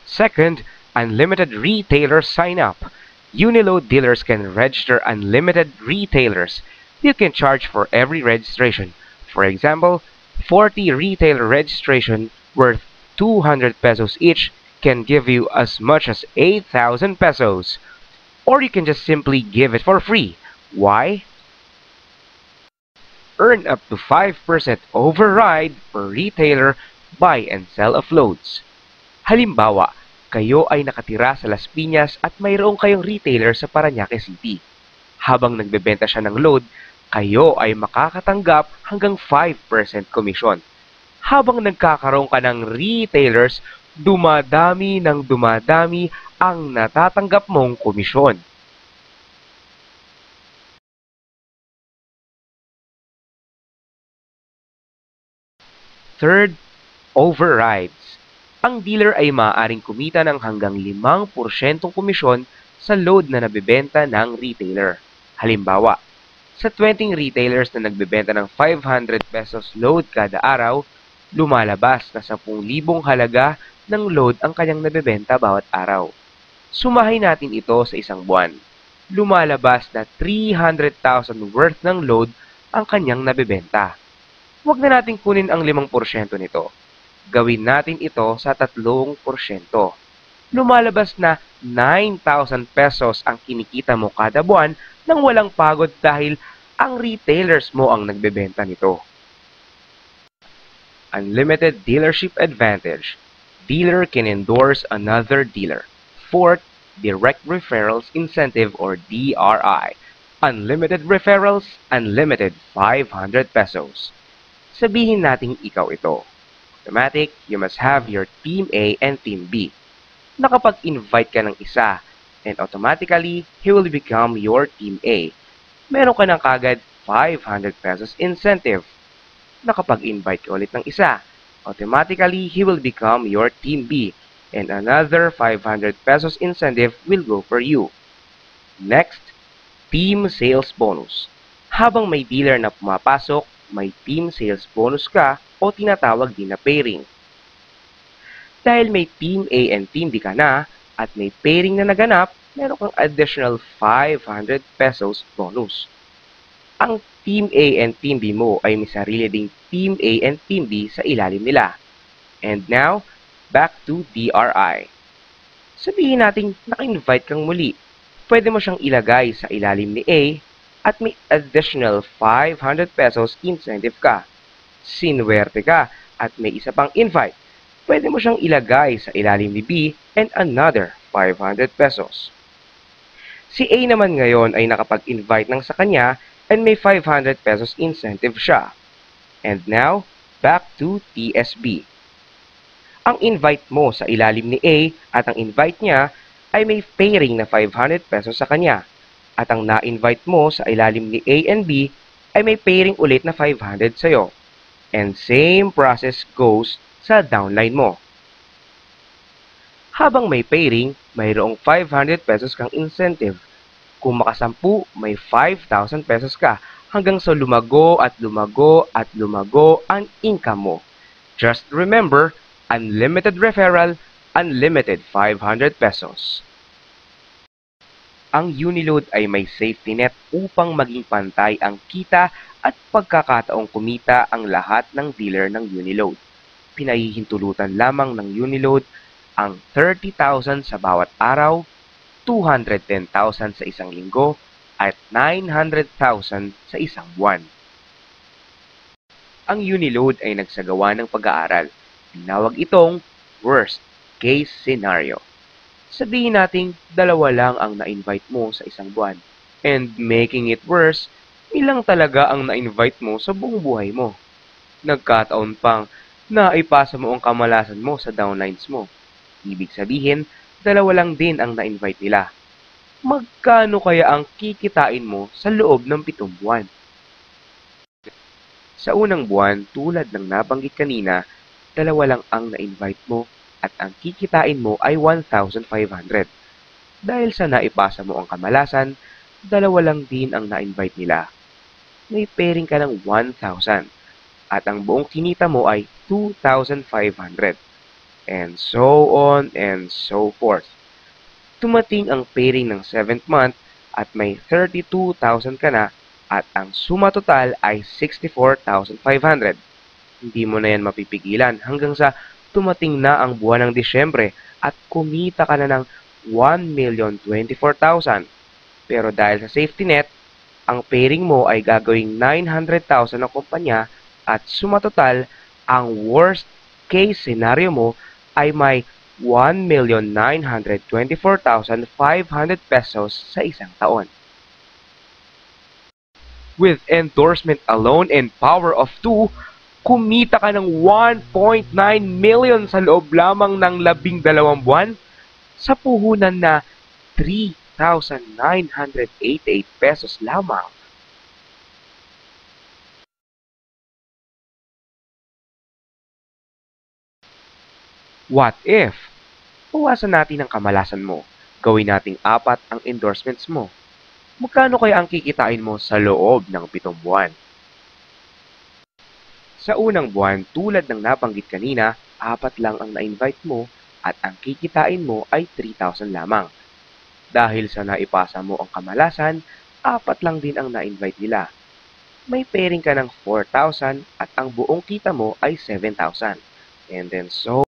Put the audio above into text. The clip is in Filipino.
Second, unlimited retailer sign-up. Uniload dealers can register unlimited retailers. You can charge for every registration. For example, 40 retailer registration worth 200 pesos each can give you as much as 8,000 pesos. Or you can just simply give it for free. Why? Earn up to 5% override per retailer buy and sell of loads. Halimbawa, kayo ay nakatira sa Las Piñas at mayroong kayong retailer sa Parañaque City. Habang nagbebenta siya ng load, kayo ay makakatanggap hanggang 5% commission. Habang nagkakaroon ka ng retailers, dumadami ng dumadami ang natatanggap mong komisyon. Third, overrides. Ang dealer ay maaaring kumita ng hanggang 5% komisyon sa load na nabebenta ng retailer. Halimbawa, sa 20 retailers na nagbebenta ng 500 pesos load kada araw, lumalabas na 10,000 halaga ng load ang kanyang nabebenta bawat araw. Sumahin natin ito sa isang buwan. Lumalabas na 300,000 worth ng load ang kanyang nabebenta. Huwag na natin kunin ang 5% nito. Gawin natin ito sa 3%. Lumalabas na 9,000 pesos ang kinikita mo kada buwan nang walang pagod dahil ang retailers mo ang nagbebenta nito. Unlimited dealership advantage. Dealer can endorse another dealer. Fourth, direct referrals incentive or DRI. Unlimited referrals, unlimited 500 pesos. Sabihin nating ikaw ito. Automatic, you must have your Team A and Team B. Nakapag-invite ka ng isa, and automatically, he will become your Team A. Meron ka ng kagad 500 pesos incentive. Nakapag-invite ka ulit ng isa, automatically, he will become your Team B, and another 500 pesos incentive will go for you. Next, Team Sales Bonus. Habang may dealer na pumapasok, may team sales bonus ka o tinatawag din na pairing. Dahil may Team A and Team B ka na at may pairing na naganap, meron kang additional 500 pesos bonus. Ang Team A and Team B mo ay may sarili ding Team A and Team B sa ilalim nila. And now, back to DRI. Sabihin natin naka-invite kang muli. Pwede mo siyang ilagay sa ilalim ni A at may additional 500 pesos incentive ka. Sinwerte ka at may isa pang invite. Pwede mo siyang ilagay sa ilalim ni B and another 500 pesos. Si A naman ngayon ay nakapag-invite ng sa kanya and may 500 pesos incentive siya. And now, back to TSB. Ang invite mo sa ilalim ni A at ang invite niya ay may pairing na 500 pesos sa kanya. At ang na-invite mo sa ilalim ni A and B ay may pairing ulit na 500 sa'yo. And same process goes sa downline mo. Habang may pairing, mayroong 500 pesos kang incentive. Kung makasampu, may 5,000 pesos ka hanggang sa lumago at lumago at lumago ang income mo. Just remember, unlimited referral, unlimited 500 pesos. Ang Uniload ay may safety net upang maging pantay ang kita at pagkakataong kumita ang lahat ng dealer ng Uniload. Pinahihintulutan lamang ng Uniload ang 30,000 sa bawat araw, 210,000 sa isang linggo, at 900,000 sa isang buwan. Ang Uniload ay nagsagawa ng pag-aaral. Tinawag itong worst case scenario. Sabihin nating dalawa lang ang na-invite mo sa isang buwan. And making it worse, ilang talaga ang na-invite mo sa buong buhay mo. Nagkataon pang naipasa mo ang kamalasan mo sa downlines mo. Ibig sabihin, dalawa lang din ang na-invite nila. Magkano kaya ang kikitain mo sa loob ng 7 buwan? Sa unang buwan, tulad ng nabanggit kanina, dalawa lang ang na-invite mo at ang kikitain mo ay 1,500. Dahil sa naipasa mo ang kamalasan, dalawa lang din ang na-invite nila. May pairing ka ng 1,000 at ang buong kinita mo ay 2,500. and so on and so forth. Tumating ang pairing ng 7th month at may 32,000 ka na at ang suma total ay 64,500. Hindi mo na yan mapipigilan hanggang sa tumating na ang buwan ng Disyembre at kumita ka na ng 1,024,000. Pero dahil sa safety net, ang pairing mo ay gagawing 900,000 ng kumpanya at suma total, ang worst case scenario mo ay may 1,924,500 pesos sa isang taon. With endorsement alone and power of 2, kumita ka ng 1.9 million sa loob lamang ng 12 buwan sa puhunan na 3,988 pesos lamang. What if? Bawasan natin ang kamalasan mo. Gawin nating 4 ang endorsements mo. Magkano kaya ang kikitain mo sa loob ng 7 buwan? Sa unang buwan, tulad ng nabanggit kanina, 4 lang ang na-invite mo at ang kikitain mo ay 3,000 lamang. Dahil sa naipasa mo ang kamalasan, 4 lang din ang na-invite nila. May pairing ka ng 4,000 at ang buong kita mo ay 7,000. And then so